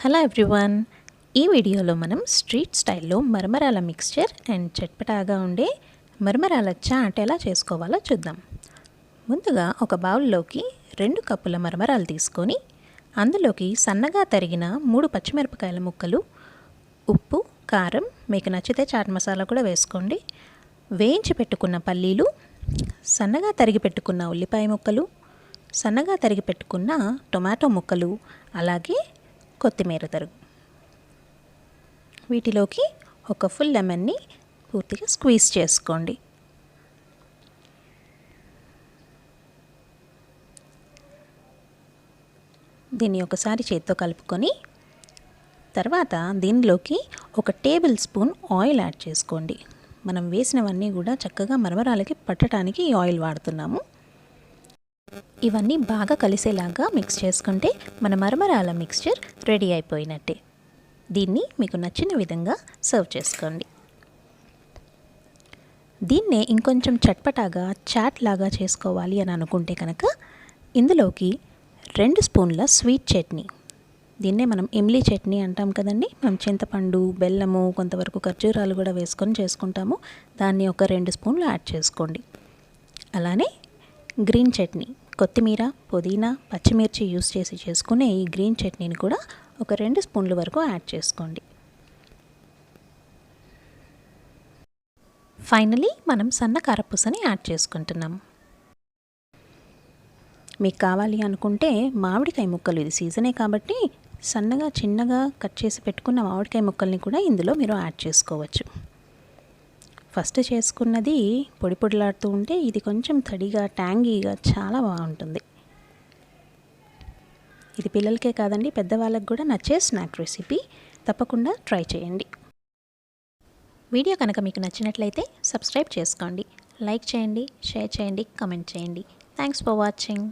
Hello everyone, ఈ వీడియోలో మనం స్ట్రీట్ స్టైల్లో మరమరాల మిక్స్చర్ అండ్ చట్పటాగా ఉండే మరమరాల చాట్ ఎలా చేసుకోవాలో చూద్దాం. ముందుగా ఒక బౌల్లోకి 2 కప్పుల మరమరాలు తీసుకొని అందులోకి సన్నగా తరిగిన 3 పచ్చిమిరపకాయల ముక్కలు, ఉప్పు, కారం, మీకు నచ్చితే చాట్ మసాలా కూడా వేసుకోండి, వేయించి పెట్టుకున్న పల్లీలు, సన్నగా తరిగి పెట్టుకున్న ఉల్లిపాయ ముక్కలు, సన్నగా తరిగి పెట్టుకున్న టొమాటో ముక్కలు, అలాగే కొత్తిమీర తరుగు. వీటిలోకి ఒక ఫుల్ లెమన్ని పూర్తిగా స్క్వీజ్ చేసుకోండి. దీన్ని ఒకసారి చేత్తో కలుపుకొని తర్వాత దీనిలోకి 1 టేబుల్ స్పూన్ ఆయిల్ యాడ్ చేసుకోండి. మనం వేసినవన్నీ కూడా చక్కగా మరమరాలకి పట్టడానికి ఈ ఆయిల్ వాడుతున్నాము. ఇవన్నీ బాగా కలిసేలాగా మిక్స్ చేసుకుంటే మన మరమరాల మిక్స్చర్ రెడీ అయిపోయినట్టే. దీన్ని మీకు నచ్చిన విధంగా సర్వ్ చేసుకోండి. దీన్నే ఇంకొంచెం చట్పటాగా చాట్ లాగా చేసుకోవాలి అని అనుకుంటే కనుక ఇందులోకి 2 స్పూన్ల స్వీట్ చట్నీ, దీన్నే మనం ఇమ్లీ చట్నీ అంటాం కదండి. మనం చింతపండు, బెల్లము, కొంతవరకు ఖర్జూరాలు కూడా వేసుకొని చేసుకుంటాము. దాన్ని ఒక 2 స్పూన్లు యాడ్ చేసుకోండి. అలానే గ్రీన్ చట్నీ, కొత్తిమీర, పుదీనా, పచ్చిమిర్చి యూస్ చేసి చేసుకునే ఈ గ్రీన్ చట్నీని కూడా ఒక 2 స్పూన్ల వరకు యాడ్ చేసుకోండి. ఫైనలీ మనం సన్న కారపూసని యాడ్ చేసుకుంటున్నాం. మీకు కావాలి అనుకుంటే మామిడికాయ ముక్కలు, ఇది సీజనే కాబట్టి సన్నగా చిన్నగా కట్ చేసి పెట్టుకున్న మామిడికాయ ముక్కల్ని కూడా ఇందులో మీరు యాడ్ చేసుకోవచ్చు. ఫస్ట్ చేసుకున్నది పొడి పొడిలాడుతూ ఉంటే ఇది కొంచెం తడిగా ట్యాంగీగా చాలా బాగుంటుంది. ఇది పిల్లలకే కాదండి, పెద్దవాళ్ళకి కూడా నచ్చే స్నాక్ రెసిపీ. తప్పకుండా ట్రై చేయండి. వీడియో కనుక మీకు నచ్చినట్లయితే సబ్స్క్రైబ్ చేసుకోండి, లైక్ చేయండి, షేర్ చేయండి, కామెంట్ చేయండి. Thanks for watching.